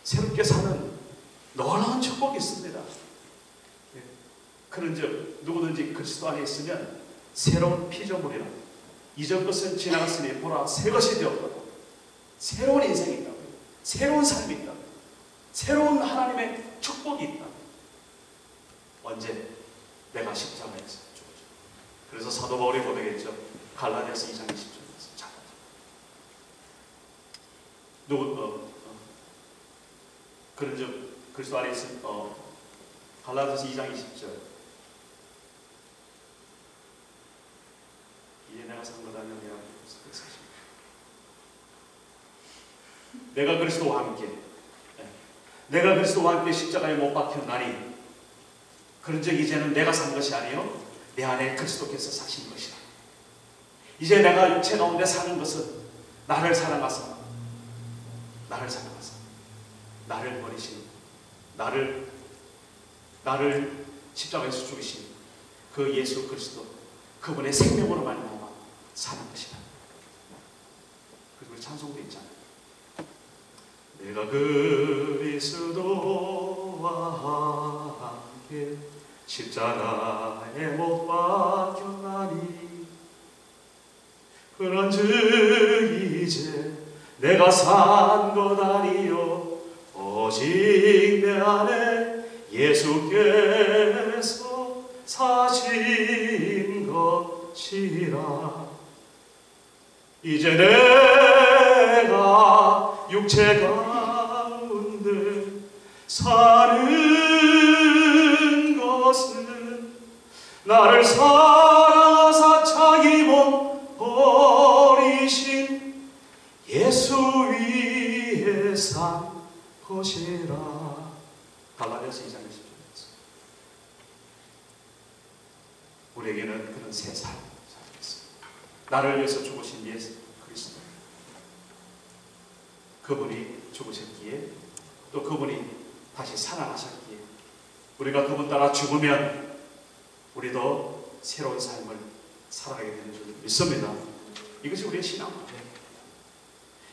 새롭게 사는 놀라운 축복이 있습니다. 그런즉 누구든지 그리스도 안에 있으면 새로운 피조물이라. 이전 것은 지나갔으니 보라 새 것이 되었거든. 새로운 인생이 있다. 새로운 삶이 있다. 새로운 하나님의 축복이 있다. 언제? 내가 십자가에서 죽어져. 그래서 사도 바울이 고백했죠. 갈라디아서 2장 20절에서 자, 그런즉 그리스도 안에 있은 갈라디아서 2장 20절. 이제 내가 산 것 아니냐 내가 그리스도와 함께 내가 그리스도와 함께 십자가에 못 박혔나니 그런즉 이제는 내가 산 것이 아니요 내 안에 그리스도께서 사신 것이라. 이제 내가 육체 가운데 사는 것은 나를 사랑하사 나를 버리신 나를 십자가에서 죽이신 그 예수 그리스도 그분의 생명으로 말미암아 사는 것이다. 그리고 우리 찬송도 있잖아요. 내가 그리스도와 함께 십자가에 못 박혔나니 그런즉 이제 내가 산 것 아니요 오직 내 안에 예수께서 사신 것이라. 이제 내가 육체 가운데 사는 것은 나를 사랑하사 자기 몸 버리신 예수 위에 산 것이라. 갈라디아서 2장 20절에서 우리에게는 그런 새 삶이 있습니다. 나를 위해서 죽으신 예수 그리스도, 그분이 죽으셨기에 또 그분이 다시 살아나셨기에 우리가 그분 따라 죽으면 우리도 새로운 삶을 살아가게 되는 줄 믿습니다. 이것이 우리의 신앙입니다.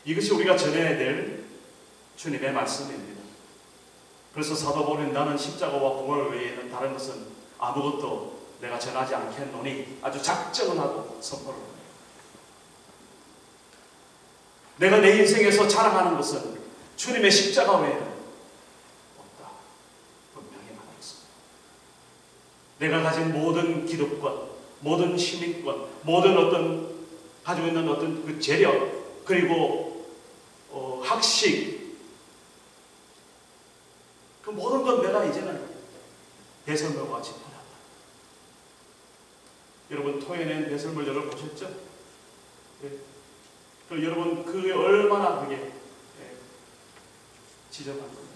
이것이 우리가 전해야 될 주님의 말씀입니다. 그래서 사도 바울은 나는 십자가와 부활 외에는 다른 것은 아무것도 내가 전하지 않겠노니 아주 작정을 하고 선포를 합니다. 내가 내 인생에서 자랑하는 것은 주님의 십자가 외에는 없다. 분명히 말하겠습니다. 내가 가진 모든 기득권, 모든 시민권, 모든 어떤 가지고 있는 어떤 그 재력, 그리고 학식, 그 모든 건 내가 이제는 배설물과 같이 버렸다. 여러분 토해낸 배설물 여러분 보셨죠? 네. 그 여러분 그게 얼마나 그게 지저분한 거예요.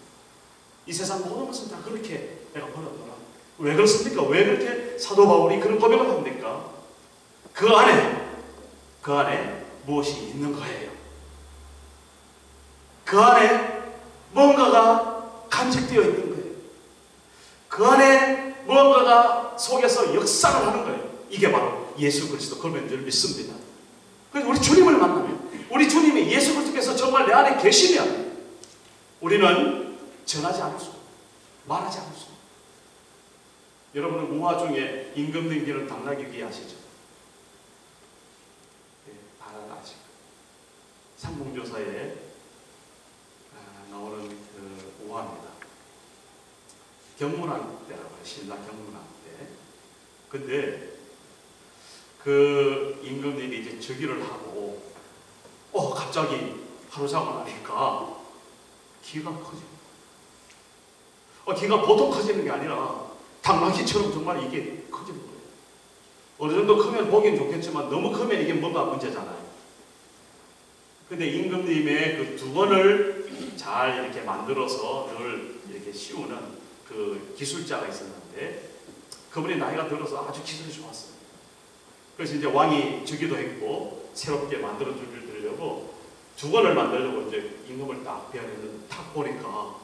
이 세상 모든 것은 다 그렇게 내가 버렸더라. 왜 그렇습니까? 왜 그렇게 사도 바울이 그런 고백을 합니까? 그 안에 무엇이 있는 거예요. 그 안에 뭔가가 간직되어 있는 거예요. 그 안에 무언가가 속에서 역사를 하는 거예요. 이게 바로 예수 그리스도 그런 줄 믿습니다. 그래서 우리 주님을 만나면, 우리 주님이 예수 그리스도께서 정말 내 안에 계시면 우리는 전하지 않을 수, 말하지 않을 수. 여러분은 우화 중에 임금 등기는 당나귀 아시죠? 네, 다 아시고 삼국조사에 나오는 그 우화입니다. 경문왕 때라고 해요. 신라 경문왕 때. 근데 그 임금님이 이제 즉위를 하고 갑자기 하루 자고 나니까 기가 커지고 기가 보통 커지는 게 아니라 당나귀처럼 정말 이게 커지는 거예요. 어느 정도 크면 보긴 좋겠지만 너무 크면 이게 뭔가 문제잖아요. 근데 임금님의 그 두건을 잘 이렇게 만들어서 늘 이렇게 씌우는 그 기술자가 있었는데 그분이 나이가 들어서 아주 기술이 좋았어요. 그래서 이제 왕이 즉위도 했고 새롭게 만들어 주려고 두건을 만들려고 이제 임금을 딱 배웠는데 딱 보니까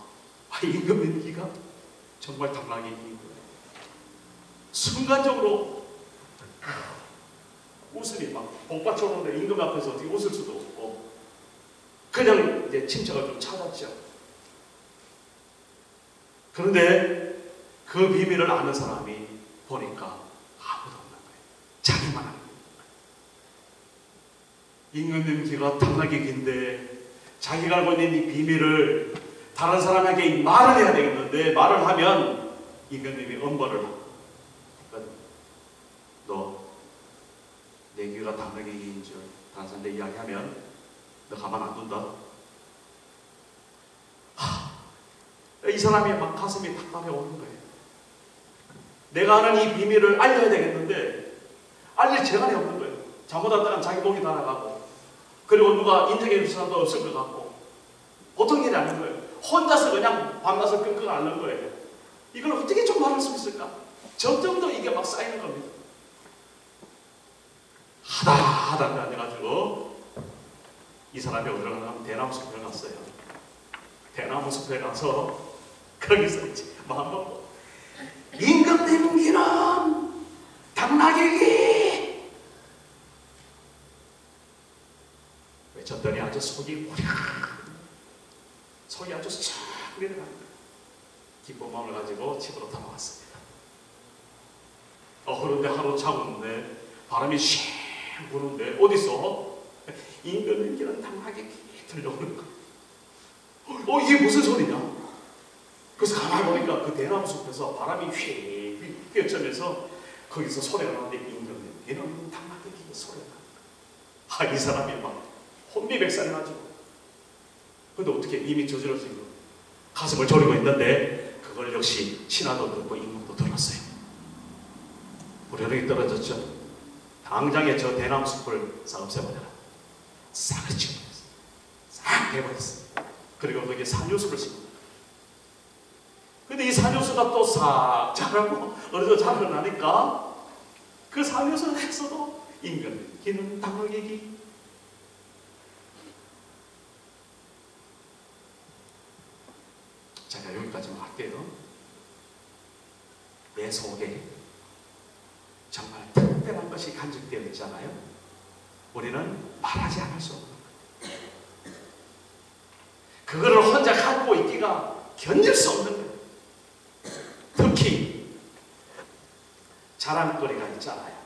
임금의 기가 정말 당나귀인 거예요. 순간적으로 웃음이 막 복받쳐오는데 임금 앞에서 어떻게 웃을 수도 없고 그냥 이제 침체가 좀 찾았죠. 그런데 그 비밀을 아는 사람이 보니까 아무도 없는 거예요. 자기만 알고 있는 거예요. 임금님 귀가 탐나게 긴데 자기가 알고 있는 이 비밀을 다른 사람에게 말을 해야 되겠는데, 말을 하면 임금님이 엄벌을 하고, 너 내 귀가 탐나게 긴 줄 다른 사람한테 이야기하면 너 가만 안 둔다. 이 사람이 막 가슴이 답답해 오는 거예요. 내가 아는 이 비밀을 알려야 되겠는데 알릴 재간이 없는 거예요. 잘못했다간 자기 목이 날아가고, 그리고 누가 인정해 줄 사람도 없을 것 같고, 보통 일이 아닌 거예요. 혼자서 그냥 밤낮을 끙끙 앓는 거예요. 이걸 어떻게 좀 말할 수 있을까? 점점 더 이게 막 쌓이는 겁니다. 하다 해가지고 이 사람이 어디로 가냐면 대나무 숲에 갔어요. 대나무 숲에 가서 거기서 이제 마음 먹고, 임금님 귀는 당나귀 귀 외쳤더니 아주 속이 아주 쫙 내려가는 거예요. 기쁜 마음을 가지고 집으로 돌아왔습니다. 그런데 하루 참았는데 바람이 쉥 부는데 어디서 임금님 귀는 당나귀 귀 들려오는 거예요. 이게 무슨 소리냐? 그래서 가만히 보니까 그 대나무 숲에서 바람이 휙 휘어치면서 거기서 소리가 나는데 임금님 귀는 당나귀 귀 소리가 나는 거예요. 이 사람이 막 혼미백산해가지고, 근데 어떻게 이미 저질러진 거 가슴을 졸이고 있는데 그걸 역시 신하도 듣고 임금도 들었어요. 우려력이 떨어졌죠. 당장에 저 대나무 숲을 싹 없애버려라. 싹 치워버렸어요. 싹 해버렸어요. 그리고 거기에 산효수를 심었어요. 근데 이 산효수가 또 싹 자라고 어느 정도 자라나니까 그 산효수에서도 임금 귀는 당나귀 귀. 제가 여기까지만 할게요. 내 속에 정말 특별한 것이 간직되어 있잖아요. 우리는 말하지 않을 수 없는 거예요. 그거를 혼자 갖고 있기가 견딜 수 없는 거예요. 특히 자랑거리가 있잖아요.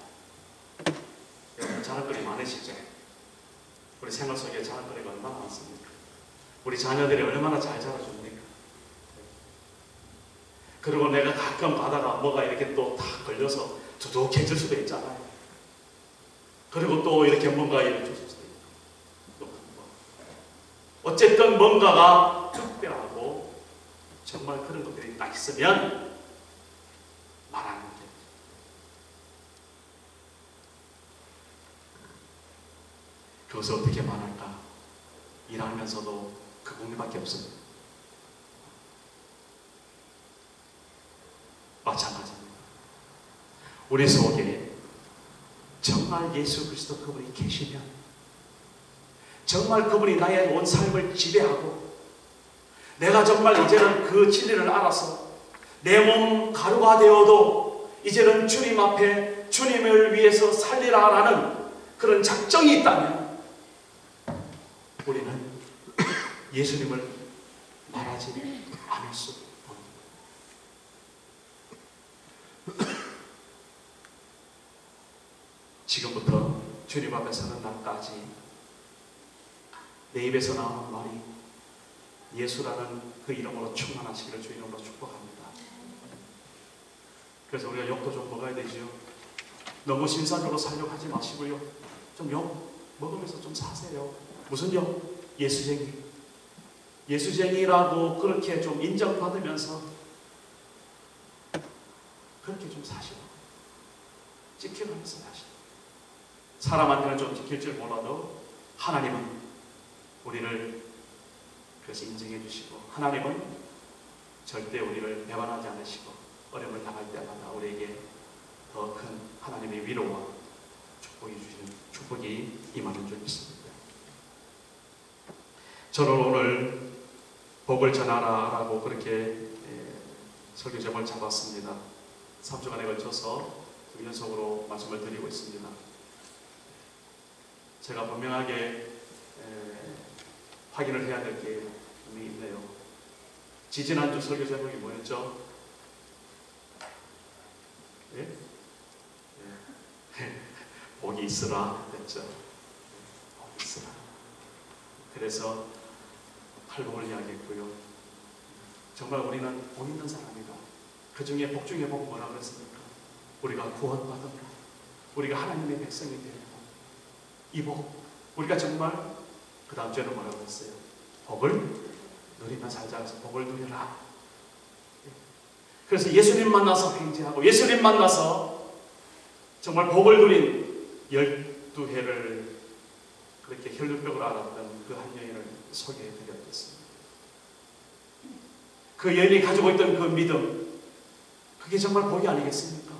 여러분 자랑거리 많으시죠? 우리 생활 속에 자랑거리가 얼마나 많습니까? 우리 자녀들이 얼마나 잘 자라줍니까? 그리고 내가 가끔 가다가 뭐가 이렇게 또 딱 걸려서 두둑해질 수도 있잖아요. 그리고 또 이렇게 뭔가 이렇게 줄 수도 있고, 어쨌든 뭔가가 특별하고 정말 그런 것들이 딱 있으면 말하는 거죠. 그것을 어떻게 말할까? 일하면서도 그 고민밖에 없습니다. 마찬가지입니다. 우리 속에 정말 예수 그리스도 그분이 계시면, 정말 그분이 나의 온 삶을 지배하고, 내가 정말 이제는 그 진리를 알아서 내 몸 가루가 되어도 이제는 주님 앞에 주님을 위해서 살리라라는 그런 작정이 있다면 우리는 예수님을 말하지 않을 수 없습니다. 지금부터 주님 앞에 서는 날까지 내 입에서 나오는 말이 예수라는 그 이름으로 충만하시기를 주 이름으로 축복합니다. 그래서 우리가 욕도 좀 먹어야 되지요. 너무 신사적으로 살려고 하지 마시고요. 좀 욕 먹으면서 좀 사세요. 무슨 욕? 예수쟁이. 예수쟁이라고 그렇게 좀 인정받으면서 그렇게 좀 사시고 지켜가면서 사시고, 사람한테는 좀 지킬 줄 몰라도 하나님은 우리를 그래서 인정해 주시고, 하나님은 절대 우리를 배반하지 않으시고 어려움을 당할 때마다 우리에게 더 큰 하나님의 위로와 축복이 임하는 줄 믿습니다. 저는 오늘 복을 전하라 라고 그렇게 설교 제목을 잡았습니다. 3주간에 걸쳐서 연속으로 말씀을 드리고 있습니다. 제가 분명하게 확인을 해야 될 게 있네요. 지지난주 설교 제목이 뭐였죠? 예? 예. 복이 있으라 했죠. 복이 있으라. 그래서 팔복을 이야기했고요. 정말 우리는 복 있는 사람이다. 그 중에 복 중에 복 뭐라고 했습니까? 우리가 구원받은 복, 우리가 하나님의 백성이 되는 복, 이 복, 우리가 정말 그 다음 주에는 뭐라고 했어요? 복을 누리며 살자 해서 복을 누려라. 그래서 예수님 만나서 횡재하고 예수님 만나서 정말 복을 누린 12해를 그렇게 혈육벽으로 알았던 그 한 여인을 소개해드렸겠습니다. 그 여인이 가지고 있던 그 믿음, 그게 정말 복이 아니겠습니까?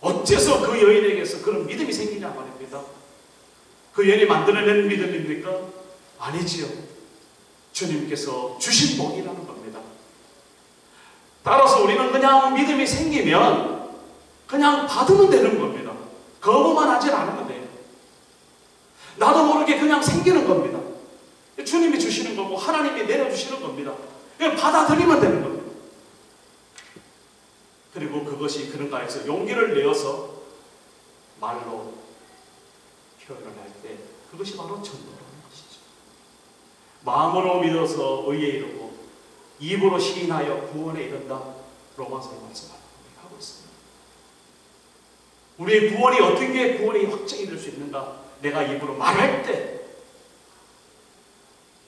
어째서 그 여인에게서 그런 믿음이 생기냐 말입니다. 그 여인이 만들어낸 믿음입니까? 아니지요. 주님께서 주신 복이라는 겁니다. 따라서 우리는 그냥 믿음이 생기면 그냥 받으면 되는 겁니다. 거부만 하지 않으면 돼요. 나도 모르게 그냥 생기는 겁니다. 주님이 주시는 거고 하나님이 내려주시는 겁니다. 그냥 받아들이면 되는 겁니다. 그리고 그것이 그런가 해서 용기를 내어서 말로 표현을 할 때 그것이 바로 전도라는 것이죠. 마음으로 믿어서 의에 이르고 입으로 시인하여 구원에 이른다. 로마서의 말씀하고 있습니다. 우리의 구원이 어떻게 구원이 확정이 될 수 있는가? 내가 입으로 말할 때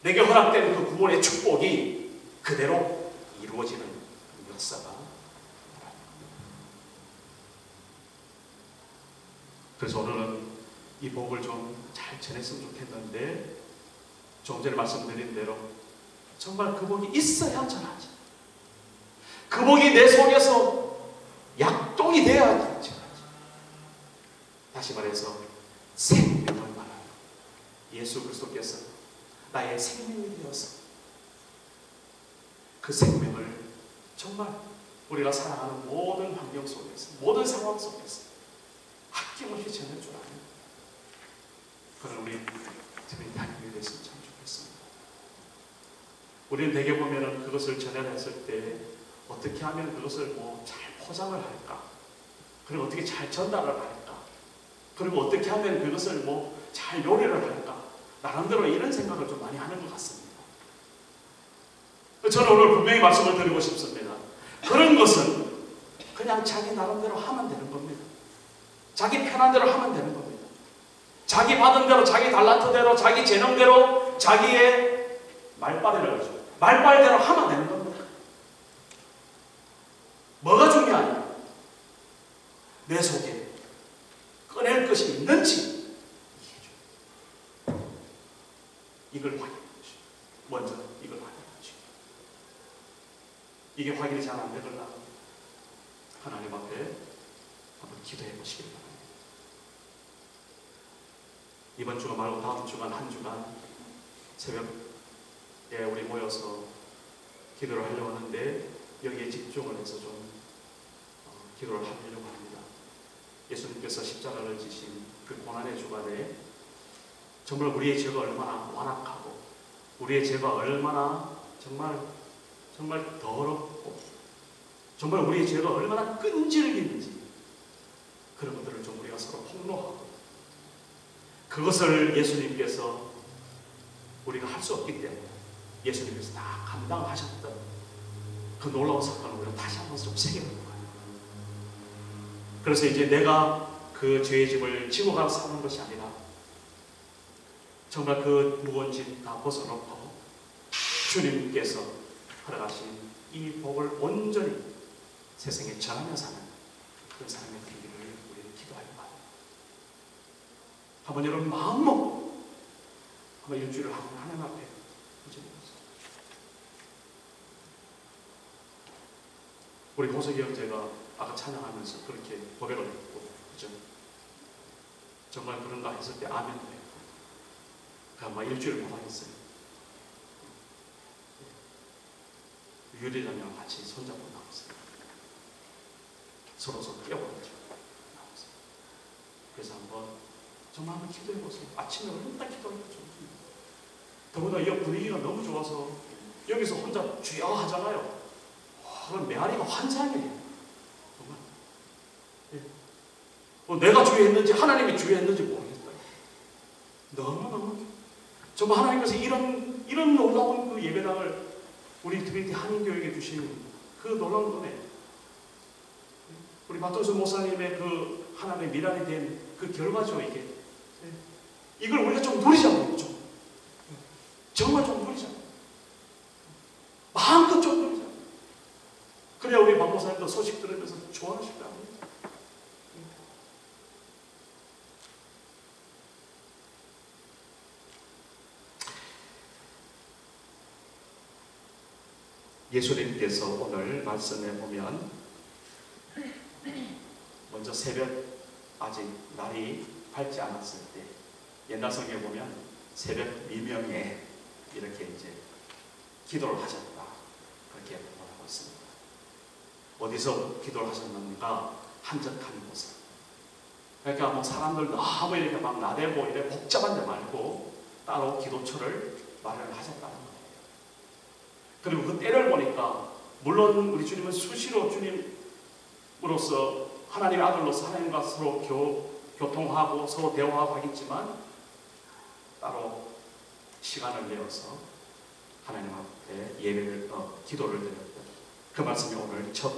내게 허락되는 그 구원의 축복이 그대로 이루어지는 역사가. 그래서 오늘은 이 복을 좀 잘 전했으면 좋겠는데, 좀 전에 말씀드린 대로 정말 그 복이 있어야 전하지. 그 복이 내 속에서 약동이 돼야 전하지. 다시 말해서 생명을 말하는 예수 그리스도께서 나의 생명이 되어서 그 생명을 정말 우리가 살아가는 모든 환경 속에서, 모든 상황 속에서 아낌없이 전할 줄 아는 그런 우리 주님 다니게 됐으면 참 좋겠습니다. 우리는 대개 보면은 그것을 전해라 했을 때 어떻게 하면 그것을 뭐 잘 포장을 할까? 그리고 어떻게 잘 전달을 할까? 그리고 어떻게 하면 그것을 뭐 잘 요리를 할까? 나름대로 이런 생각을 좀 많이 하는 것 같습니다. 저는 오늘 분명히 말씀을 드리고 싶습니다. 그런 것은 그냥 자기 나름대로 하면 되는 겁니다. 자기 편한 대로 하면 되는 겁니다. 자기 받은 대로, 자기 달란트대로, 자기 재능대로, 자기의 말빨이라고 하죠. 말빨대로 하면 되는 겁니다. 뭐가 중요하냐? 내 속에 꺼낼 것이 있는지 이걸 확인해 보시오. 먼저 이걸 확인해 보시오. 이게 확인이 잘 안 되거나 하나님 앞에 한번 기도해 보시길 바랍니다. 이번 주간 말고 다음 주간 한 주간 새벽에 우리 모여서 기도를 하려고 하는데 여기에 집중을 해서 좀 기도를 하려고 합니다. 예수님께서 십자가를 지신 그 고난의 주간에 정말 우리의 죄가 얼마나 완악하고 우리의 죄가 얼마나 정말 더럽고 정말 우리의 죄가 얼마나 끈질긴지 그런 것들을 좀 우리가 서로 폭로하고 그것을 예수님께서 우리가 할 수 없기 때문에 예수님께서 다 감당하셨던 그 놀라운 사건을 우리가 다시 한번 좀 새겨보는 거예요. 그래서 이제 내가 그 죄의 짐을 지고 가서 사는 것이 아니라 정말 그 무거운 짐 다 벗어놓고 주님께서 허락하신 이 복을 온전히 세상에 전하며 사는 그런 사람이 되기를 우리는 기도하려고 합니다. 한번 여러분 마음 먹고 한번 일주일을 한번 하나님 앞에 던져보겠습니다. 우리 호석이 형제가 아까 찬양하면서 그렇게 고백을 했고, 그죠? 정말 그런가 했을 때 아멘도 했고, 아마 일주일을 못 하겠어요. 유리장이랑 같이 손잡고 나왔어요. 서로 끼어가지고 나왔어요. 그래서 정말 한번 기도해보세요. 아침에 얼마나 기도하니까 좋습니다. 더구나 이 분위기가 너무 좋아서 여기서 혼자 주여 하잖아요. 그럼 메아리가 환장이에요. 정말. 예. 내가 주의했는지 하나님이 주의했는지 모르겠어요. 너무너무 정말 하나님께서 이런 놀라운 그 예배당을 우리 트리니티 한인교회에 주신 그 놀라운 은혜, 우리 박동수 목사님의 그 하나님의 미랄이 된 그 결과죠. 이게 이걸 우리가 좀 누리자고요. 좀 정말 좀 누리자. 마음껏 좀 누리자. 그래야 우리 박 목사님도 소식 들으면서 좋아하실 거 아니에요. 예수님께서 오늘 말씀해 보면 먼저 새벽 아직 날이 밝지 않았을 때 옛날 성경에 보면 새벽 미명에 이렇게 이제 기도를 하셨다 그렇게 말하고 있습니다. 어디서 기도를 하셨는가? 한적한 곳에. 그러니까 뭐 사람들 너무 이렇게 막 나대고 이렇게 복잡한 데 말고 따로 기도처를 마련을 하셨다는 거예요. 그리고 그 때를 보니까 물론 우리 주님은 수시로 주님으로서 하나님의 아들로서 하나님과 서로 교통하고 서로 대화하고 하겠지만 따로 시간을 내어서 하나님 앞에 예배를 기도를 드렸다. 그 말씀이 오늘 첫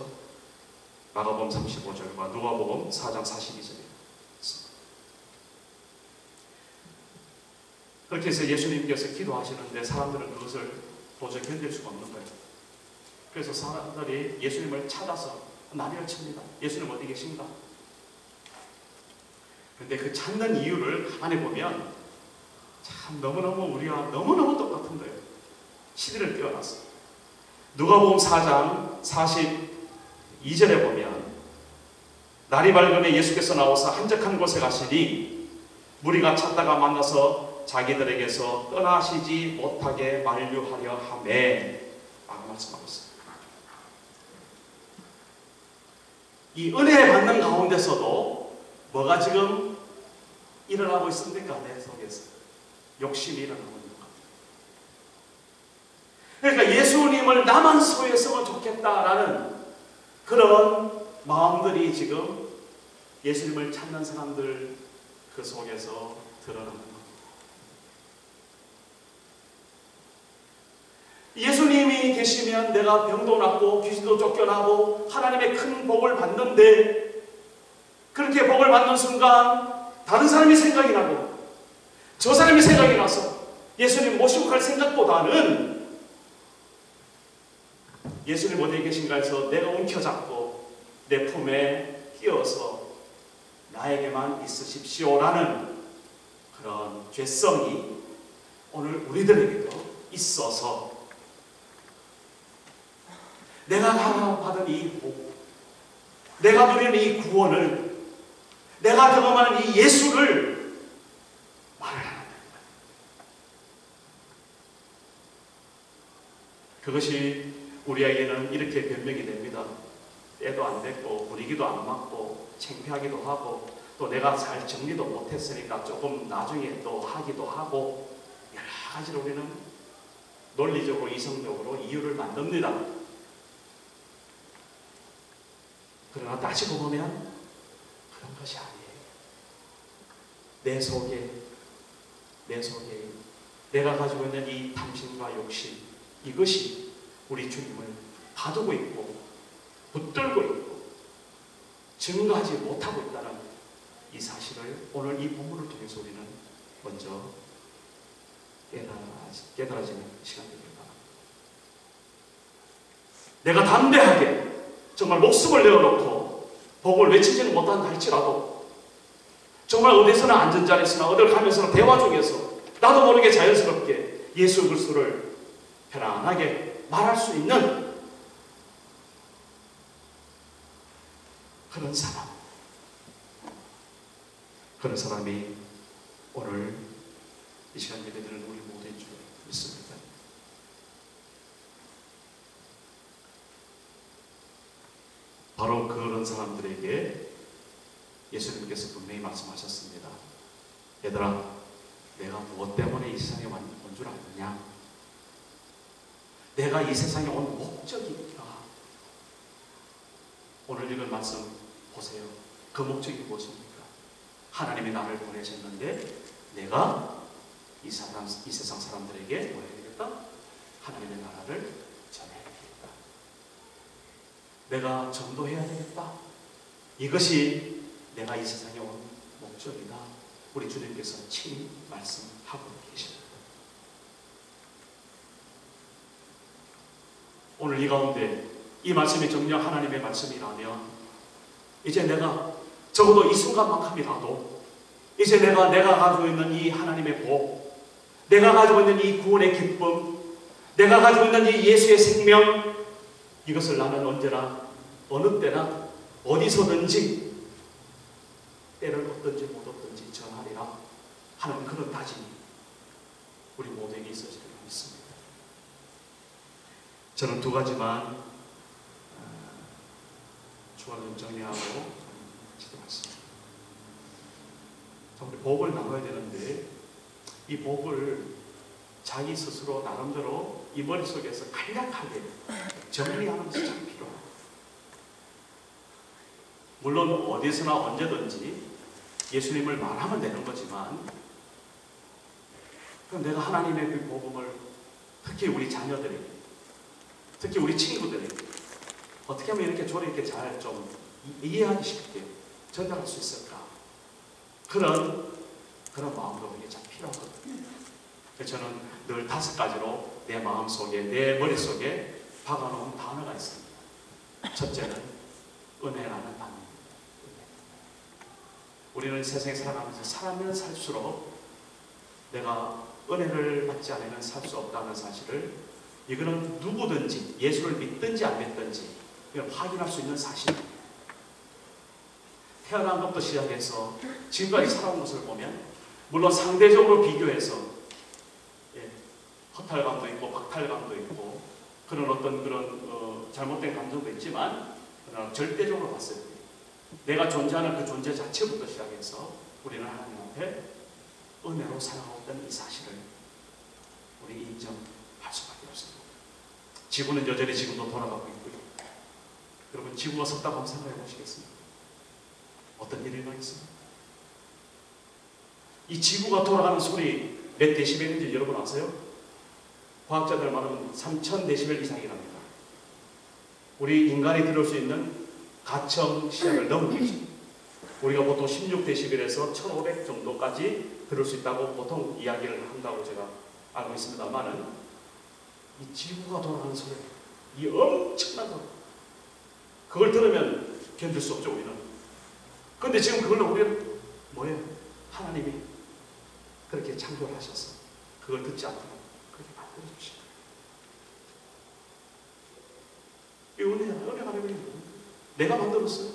마가복음 35절과 누가복음 4장 42절입니다. 그렇게 해서 예수님께서 기도하시는데 사람들은 그것을 도저히 견딜 수가 없는 거예요. 그래서 사람들이 예수님을 찾아서 난리를 칩니다. 예수님 어디 계신가? 그런데 그 찾는 이유를 가만히 보면 참 너무너무 우리와 너무너무 똑같은 거예요. 시대를 뛰어났어요. 누가복음 4장 42절에 보면 날이 밝음에 예수께서 나와서 한적한 곳에 가시니 무리가 찾다가 만나서 자기들에게서 떠나시지 못하게 만류하려 하매 라고 말씀하고 있습니다. 이 은혜 받는 가운데서도 뭐가 지금 일어나고 있습니까? 내 속에서 욕심이 일어나고 있는 겁니다. 그러니까 예수님을 나만 소유했으면 좋겠다라는 그런 마음들이 지금 예수님을 찾는 사람들 그 속에서 드러나는 겁니다. 예수님이 계시면 내가 병도 낫고 귀신도 쫓겨나고 하나님의 큰 복을 받는데 그렇게 복을 받는 순간 다른 사람이 생각이 나고 저 사람이 생각이 나서 예수님 모시고 갈 생각보다는 예수님 어디에 계신가 해서 내가 움켜잡고 내 품에 끼어서 나에게만 있으십시오라는 그런 죄성이 오늘 우리들에게도 있어서 내가 받은 이 복, 내가 누리는 이 구원을, 내가 경험하는 이 예수를 말을 하는 거예요. 그것이 우리에게는 이렇게 변명이 됩니다. 때도 안 됐고 분위기도 안 맞고 창피하기도 하고 또 내가 잘 정리도 못했으니까 조금 나중에 또 하기도 하고 여러 가지로 우리는 논리적으로 이성적으로 이유를 만듭니다. 그러나 따지고 보면 그런 것이 아니에요. 내 속에 내가 가지고 있는 이 탐심과 욕심, 이것이 우리 주님을 가두고 있고 붙들고 있고 증거하지 못하고 있다는 이 사실을 오늘 이 본문을 통해서 우리는 먼저 깨달아지는 시간이 될 바랍니다. 내가 담대하게 정말 목숨을 내어놓고 복을 외치지는 못한다 할지라도 정말 어디서나 앉은 자리에서나 어딜 가면서나 대화 중에서 나도 모르게 자연스럽게 예수 그리스도를 편안하게 말할 수 있는 그런 사람이 오늘 이 시간 예배드리는 우리 모두인 줄 믿습니다. 바로 그런 사람들에게 예수님께서 분명히 말씀하셨습니다. 얘들아, 내가 무엇 때문에 이 세상에 온 줄 아느냐? 내가 이 세상에 온 목적이 있다. 오늘 읽은 말씀 보세요. 그 목적이 무엇입니까? 하나님이 나를 보내셨는데 내가 이 세상 사람들에게 뭐 해야 되겠다? 하나님의 나라를 전해야 되겠다. 내가 전도해야 되겠다. 이것이 내가 이 세상에 온 목적이다. 우리 주님께서 친히 말씀하고 계십니다. 오늘 이 가운데 이 말씀이 정녕 하나님의 말씀이라면 이제 내가 적어도 이 순간만큼이라도 이제 내가 가지고 있는 이 하나님의 복, 내가 가지고 있는 이 구원의 기쁨, 내가 가지고 있는 이 예수의 생명, 이것을 나는 언제나 어느 때나 어디서든지 때를 얻든지 못 얻든지 전하리라 하는 그런 다짐이 우리 모두에게 있어지리라 믿습니다. 저는 두 가지만 주어를 좀 정리하고 기도하겠습니다. 우리 복을 나눠야 되는데 이 복을 자기 스스로 나름대로 이 머릿속에서 간략하게 정리하는 것이 참 필요해요. 물론 어디서나 언제든지 예수님을 말하면 되는 거지만 그럼 내가 하나님의 그 복음을 특히 우리 자녀들에게, 특히 우리 친구들에게 어떻게 하면 이렇게 조리 있게 잘 좀 이해하기 쉽게 전달할 수 있을까? 그런 마음도 이게 참 필요하거든요. 그래서 저는 늘 5가지로 내 마음속에, 내 머릿속에 박아놓은 단어가 있습니다. 첫째는 은혜라는 단어. 우리는 세상에 살아가면서 살면 살수록 내가 은혜를 받지 않으면 살 수 없다는 사실을, 이거는 누구든지 예수를 믿든지 안 믿든지 확인할 수 있는 사실입니다. 태어난 것부터 시작해서 지금까지 살아온 것을 보면 물론 상대적으로 비교해서 허탈감도 있고 박탈감도 있고 그런 어떤 그런 잘못된 감정도 있지만 그러나 절대적으로 봤을 때 내가 존재하는 그 존재 자체부터 시작해서 우리는 하나님 앞에 은혜로 살아왔던 이 사실을 우리 인정할 수밖에 없습니다. 지구는 여전히 지금도 돌아가고 있고요. 여러분 지구가 섰다고 한번 생각해 보시겠습니까? 어떤 일이 일어나겠습니까? 이 지구가 돌아가는 소리 몇 데시벨인지 여러분 아세요? 과학자들 말하면 3000데시벨 이상이랍니다. 우리 인간이 들을 수 있는 가청 시간을 넘은 거죠. 우리가 보통 16데시벨에서 1500 정도까지 들을 수 있다고 보통 이야기를 한다고 제가 알고 있습니다만은 이 지구가 돌아가는 소리, 이 엄청난 소리, 그걸 들으면 견딜 수 없죠 우리는. 그런데 지금 그걸로 우리는 뭐예요? 하나님이 그렇게 창조를 하셔서 그걸 듣지 않도록 그렇게 만들어주신 거예요. 이 은혜가 아니고 내가 만들었어요?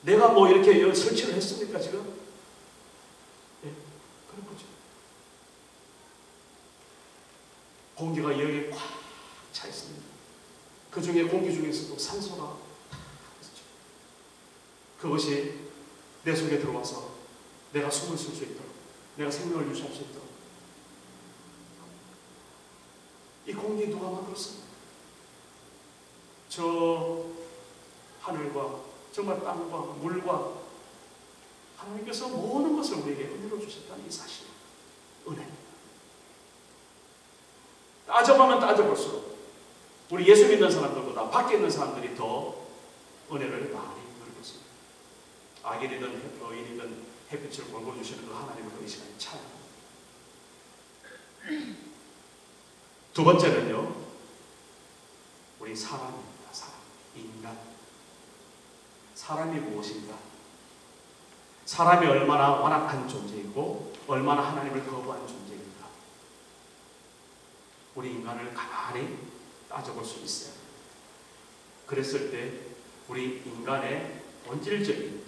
내가 뭐 이렇게 설치를 했습니까 지금? 예, 그런 거죠. 공기가 여기에 꽉 차 있습니다. 그 중에 공기 중에서도 산소가 있죠. 그것이 내 속에 들어와서 내가 숨을 쉴 수 있도록, 내가 생명을 유지할 수 있도록. 이 공기 누가 만들었습니까? 저 하늘과 정말 땅과 물과 하나님께서 모든 것을 우리에게 은혜로 주셨다는 이 사실, 은혜. 따져보면 따져볼수록 우리 예수 믿는 사람들보다 밖에 있는 사람들이 더 은혜를 많이 누리고 있습니다. 악인이든 의인이든 햇빛을 골고 주시는 그 하나님을 이 시간에 찬양합니다. 두 번째는요, 우리 사람입니다. 사람, 인간. 사람이 무엇인가? 사람이 얼마나 완악한 존재이고 얼마나 하나님을 거부하는 존재인가? 우리 인간을 가만히 따져볼 수 있어요. 그랬을 때 우리 인간의 본질적인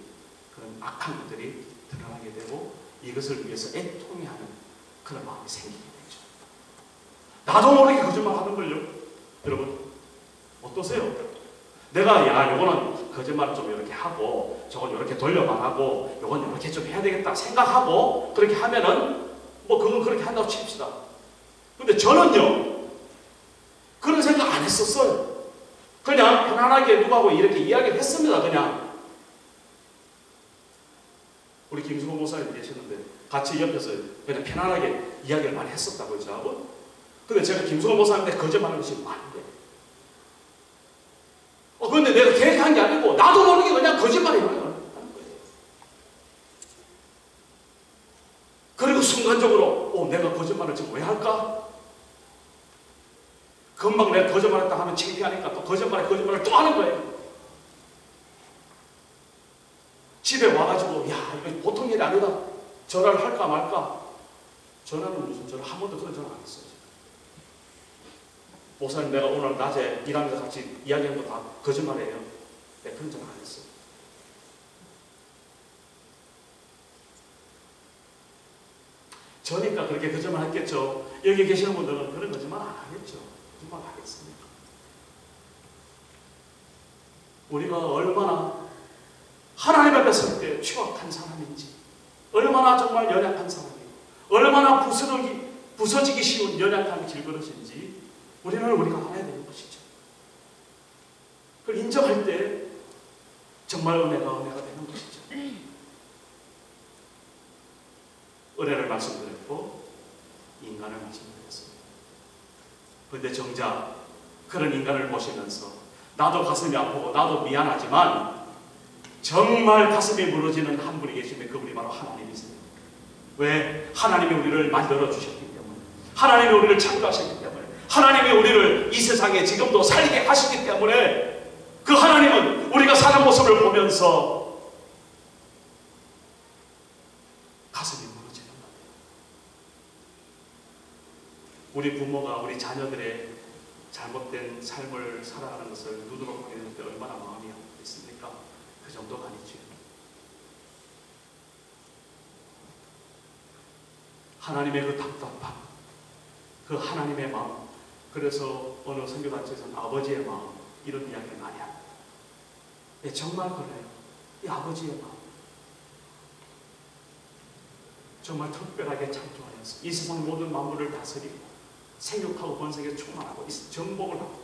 그런 악한 것들이 드러나게 되고 이것을 위해서 애통해하는 그런 마음이 생기게 되죠. 나도 모르게 거짓말 하는 걸요. 여러분 어떠세요? 내가 요거는 거짓말 좀 이렇게 하고 저건 이렇게 돌려 말하고 요건 이렇게 좀 해야 되겠다 생각하고 그렇게 하면은 뭐 그건 그렇게 한다고 칩시다. 근데 저는요 그런 생각 안 했었어요. 그냥 편안하게 누구하고 이렇게 이야기를 했습니다. 그냥. 우리 김수호 목사님 계시는데 같이 옆에서 그냥 편안하게 이야기를 많이 했었다고요, 저하고. 근데 제가 김수호 목사님한테 거짓말하는 것이 많은데. 근데 내가 계획한 게 아니고 나도 모르게 그냥 거짓말이에요. 그리고 순간적으로 내가 거짓말을 지금 왜 할까? 금방 내가 거짓말했다 하면 창피하니까 또 거짓말을 또 하는 거예요. 집에 와가지고 야 이거 보통 일이 아니다. 전화를 할까 말까. 전화는 무슨 전화 한 번도 그런 전화 안 했어요. 목사님 내가 오늘 낮에 일하면서 같이 이야기한 거 다 거짓말이에요. 네, 그런 전화 안 했어요. 저니까 그렇게 거짓말 했겠죠. 여기 계시는 분들은 그런 거짓말 안 하겠죠. 거짓말 하겠습니까? 우리가 얼마나 하나님 앞에 설 때 추악한 사람인지, 얼마나 정말 연약한 사람이고, 얼마나 부서지기 쉬운 연약한 길그릇인지 우리가 알아야 되는 것이죠. 그걸 인정할 때 정말 은혜가 되는 것이죠. 은혜를 말씀드렸고 인간을 말씀드렸습니다. 그런데 정작 그런 인간을 보시면서 나도 가슴이 아프고 나도 미안하지만 정말 가슴이 무너지는 한 분이 계시면 그분이 바로 하나님이세요. 왜? 하나님이 우리를 만들어 주셨기 때문에, 하나님이 우리를 창조하셨기 때문에, 하나님이 우리를 이 세상에 지금도 살게 하시기 때문에 그 하나님은 우리가 사는 모습을 보면서 가슴이 무너지는 겁니다. 우리 부모가 우리 자녀들의 잘못된 삶을 살아가는 것을 눈으로 보게 될 때 얼마나 마음이 아프겠습니까? 그 정도가 아니죠. 하나님의 그 답답함, 그 하나님의 마음, 그래서 어느 선교단체에서는 아버지의 마음 이런 이야기를 많이 합니다. 네, 정말 그래요. 이 아버지의 마음 정말 특별하게 창조하여서 이 세상 모든 만물을 다스리고 생육하고 번성에 충만하고 정복을 하고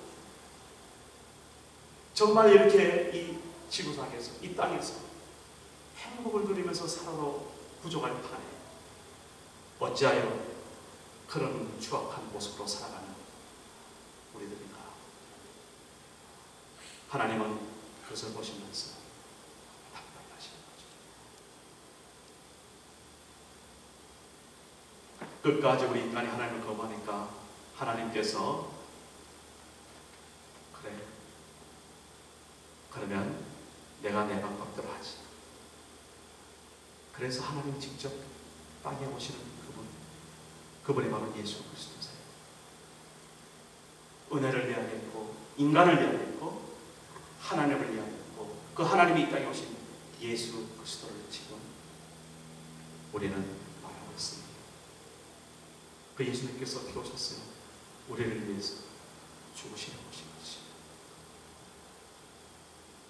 정말 이렇게 이 지구상에서 이 땅에서 행복을 누리면서 살아도 부족할 판에 어찌하여 그런 추악한 모습으로 살아가는 우리들인가? 하나님은 그것을 보시면서 답답하시는 거죠. 끝까지 우리 인간이 하나님을 거부하니까 하나님께서 그래, 그러면 내가 내 방법대로 하지. 그래서 하나님 직접 땅에 오시는 그분이 바로 예수 그리스도세요. 은혜를 위하였고 인간을 위하였고 하나님을 위하였고 그 하나님이 이 땅에 오신 예수 그리스도를 지금 우리는 말하고 있습니다. 그 예수님께서 어떻게 오셨어요? 우리를 위해서 죽으시려고 오신 것이죠.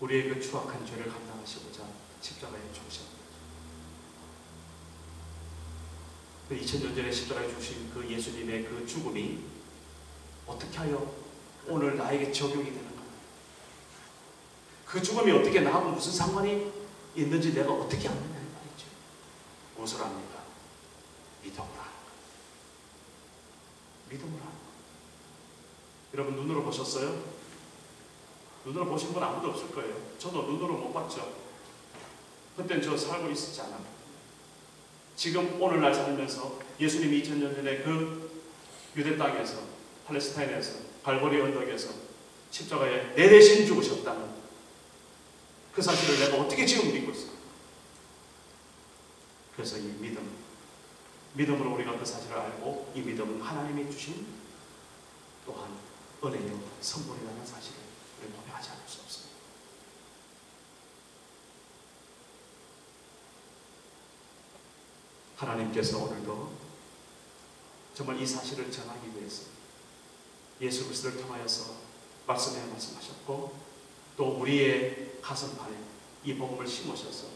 우리의 그 추악한 죄를 감당하시고자 십자가에 죽으셨습니다. 2000년 전에 십자가에 죽으신 그 예수님의 그 죽음이 어떻게 하여 오늘 나에게 적용이 되는 건가요? 그 죽음이 어떻게 나하고 무슨 상관이 있는지 내가 어떻게 아느냐 말이죠. 무엇을 합니까? 믿음으로 하는 거예요. 믿음으로 하는 거예요. 여러분 눈으로 보셨어요? 눈으로 보신 분 아무도 없을 거예요. 저도 눈으로 못 봤죠. 그때는 저 살고 있었지 않아요. 지금 오늘날 살면서 예수님이 2000년 전에 그 유대 땅에서 팔레스타인에서 갈보리 언덕에서 십자가에 내 대신 죽으셨다는 그 사실을 내가 어떻게 지금 믿고 있어요? 그래서 이 믿음으로 우리가 그 사실을 알고 이 믿음은 하나님이 주신 또한 은혜요 선물이라는 사실을 우리는 고백하지 않을 수 없습니다. 하나님께서 오늘도 정말 이 사실을 전하기 위해서 예수 그리스도를 통하여서 말씀하셨고 또 우리의 가슴판에 이 복음을 심으셔서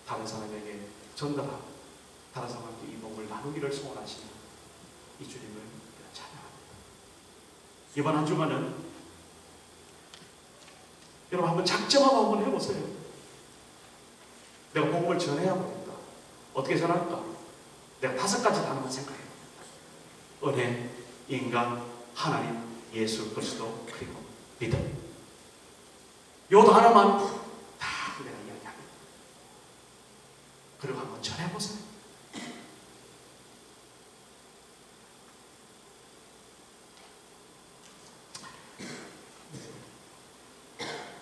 다른 사람에게 전달하고 다른 사람한테 이 복음을 나누기를 소원하시는 이 주님을 찬양합니다. 이번 한 주간은 여러분 한번 작정하고 한번 해보세요. 내가 복음을 전해야 합니다. 어떻게 전할까? 내가 5가지 단어만 생각해요. 은혜, 인간, 하나님, 예수 그리스도, 그리고 믿음. 요 단어만 다 내가 이야기합니다. 그리고 한번 전해보세요.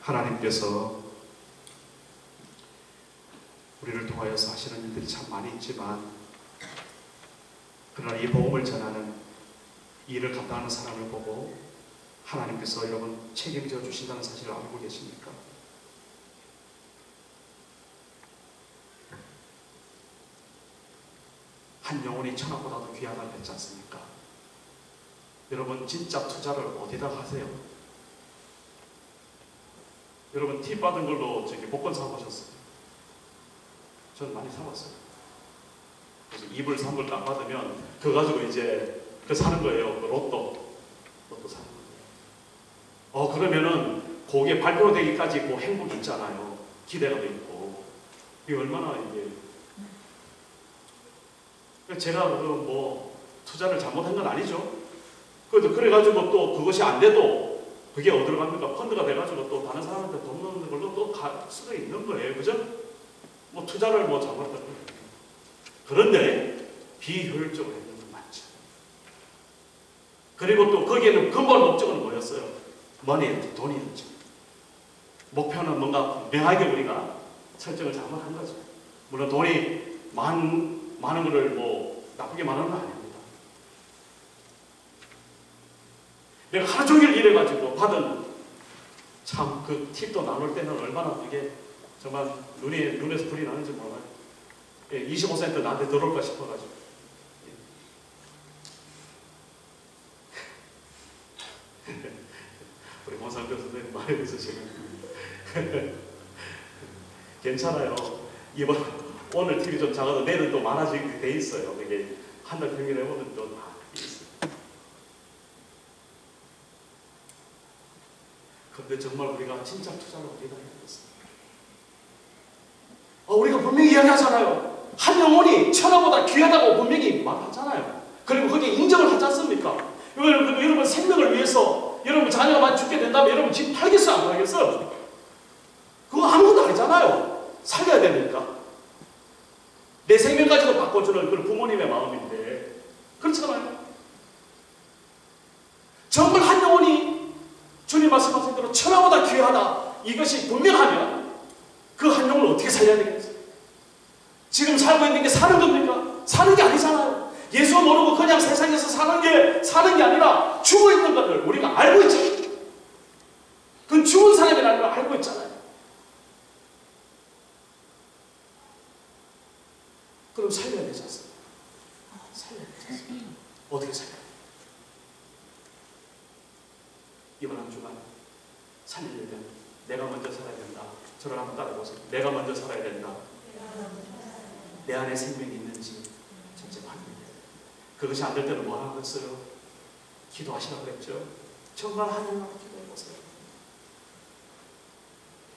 하나님께서 우리를 통하여서 하시는 일들이 참 많이 있지만, 그러나 이 복음을 전하는 이 일을 감당하는 사람을 보고 하나님께서 여러분 책임져 주신다는 사실을 알고 계십니까? 한 영혼이 천하보다도 귀하다고 했지 않습니까? 여러분 진짜 투자를 어디다 하세요? 여러분 팁 받은 걸로 복권 사보셨어요? 저는 많이 사봤어요. 그래서 이불 산 걸 딱 받으면 그거 가지고 이제 그 사는 거예요. 그 로또 사는 거예요. 그러면은 그게 발표되기까지 그 행복이 있잖아요. 기대가 돼 있고. 이게 얼마나 이게. 제가 뭐 투자를 잘못한 건 아니죠. 그래가지고 또 그것이 안 돼도 그게 어디로 갑니까? 펀드가 돼가지고 또 다른 사람한테 돈 넣는 걸로 또 갈 수도 있는 거예요. 그죠? 뭐 투자를 뭐 잘못했다. 그런데 비효율적으로 했는 건 맞죠. 그리고 또 거기에는 근본 목적은 뭐였어요? 머니였지, 돈이었죠. 목표는 뭔가 명하게 우리가 설정을 잘못한 거죠. 물론 돈이 많은 거를 뭐 나쁘게 말하는 건 아닙니다. 내가 하루 종일 일해가지고 받은 참 그 팁도 나눌 때는 얼마나 그게 정말 눈에서 불이 나는지 몰라요. 25% 나한테 들어올까 싶어가지고. 우리 권상표 선생님 말해서 지금 괜찮아요. 오늘 팁이 좀 작아도 내일은 또 많아지게 돼 있어요. 이게 한 달 평균 해보면 또 다 있어요. 근데 정말 우리가 진짜 투자를 어디다 해야 되겠습니까? 우리가 분명히 이야기하잖아요. 한 영혼이 천하보다 귀하다고 분명히 말하잖아요. 그리고 거기에 인정을 하지 않습니까? 여러분 생명을 위해서 여러분 자녀가 많이 죽게 된다면 여러분 집 팔겠어요? 안 팔겠어요? 그거 아무것도 아니잖아요. 살려야 되니까. 내 생명까지도 바꿔주는 그런 부모님의 마음인데 그렇잖아요. 정말 한 영혼이 주님 말씀하신 대로 천하보다 귀하다 이것이 분명하면 그 한 영혼을 어떻게 살려야 되겠어요? 지금 살고 있는 게 사는 겁니까? 사는 게 아니잖아요. 예수 모르고 그냥 세상에서 사는 게 아니라 죽어 있는 것을 우리가 알고 있잖아요. 그건 죽은 사람이라는 걸 알고 있잖아요. 그럼 살려야 되지 않습니까? 살려야 되지 않습니까? 어떻게 살려야 돼요? 이번 한 주간 살리려면 내가 먼저 살아야 된다. 저를 한번 따라해보세요. 내가 먼저 살아야 된다. 내 안에 생명이 있는지 첫째 확인해야 돼요. 그것이 안 될 때는 뭐 하라고 했어요? 기도하시라고 그랬죠. 정말 하나님하고 기도해보세요.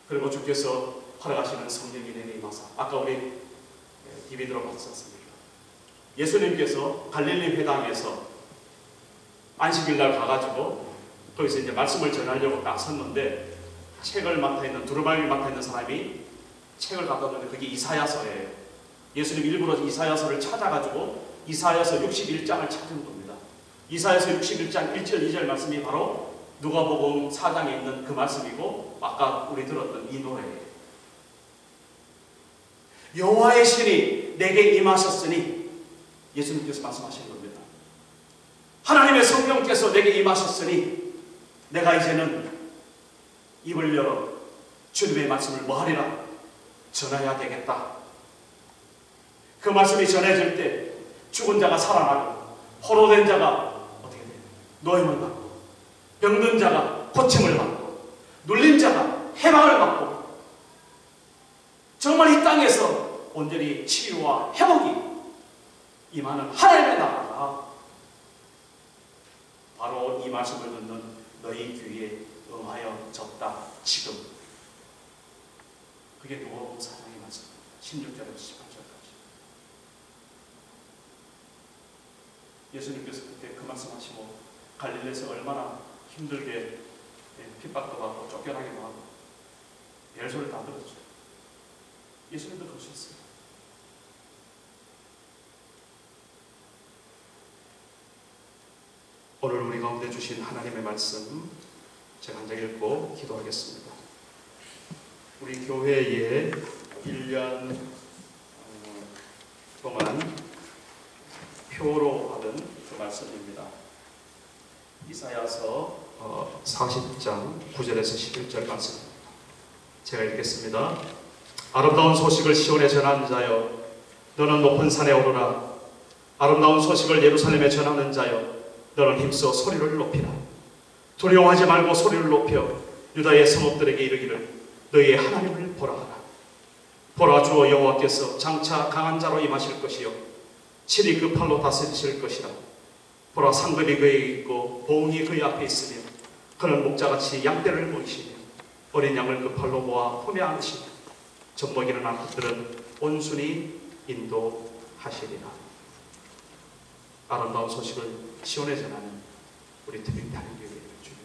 그리고 주께서 허락하시는 성령이 내게 임하사 아까 우리 TV 들어봤지 않습니까? 예수님께서 갈릴리 회당에서 안식일날 가가지고 거기서 이제 말씀을 전하려고 딱 섰는데 책을 맡아 있는 두루마리를 맡아 있는 사람이 책을 갖다 줬는데 그게 이사야서예요. 예수님 일부러 이사야서를 찾아가지고 이사야서 61장을 찾은 겁니다. 이사야서 61장 1절 2절 말씀이 바로 누가복음 4장에 있는 그 말씀이고 아까 우리 들었던 이 노래예요. 여호와의 신이 내게 임하셨으니 예수님께서 말씀하신 겁니다. 하나님의 성령께서 내게 임하셨으니 내가 이제는 입을 열어 주님의 말씀을 뭐하리라? 전해야 되겠다. 그 말씀이 전해질 때 죽은 자가 살아나고 포로된 자가 어떻게 돼요? 노임을 받고 병든 자가 고침을 받고 눌린 자가 해방을 받고 정말 이 땅에서 온전히 치유와 회복이 임하는 하나님의 나라가 바로 이 말씀을 듣는 너희 귀에 응하여졌다. 지금. 그게 누가복음 4장의 말씀. 16절에서 18절까지. 예수님께서 그때 그 말씀하시고 갈릴리에서 얼마나 힘들게 핍박도 받고 쫓겨나기도 하고 별소리를 다 들었죠. 예수님도 그러셨어요. 오늘 우리 가운데 주신 하나님의 말씀 제가 한 장 읽고 기도하겠습니다. 우리 교회에 1년 동안 표로 받은 그 말씀입니다. 이사야서 40장 9절에서 11절 말씀입니다. 제가 읽겠습니다. 아름다운 소식을 시온에 전하는 자여, 너는 높은 산에 오르라. 아름다운 소식을 예루살렘에 전하는 자여, 너는 힘써 소리를 높이라. 두려워하지 말고 소리를 높여 유다의 성읍들에게 이르기를 너희의 하나님을 보라 하라. 보라, 주 여호와께서 장차 강한 자로 임하실 것이요 칠이 그 팔로 다스리실 것이라. 보라, 상급이 그에게 있고 보응이 그의 앞에 있으며 그는 목자같이 양떼를 모이시며 어린 양을 그 팔로 모아 품에 안으시며 젖먹이는 암컷들은 온순히 인도하시리라. 아름다운 소식을 시온에 전하는 우리 트윈타임 교회를 주님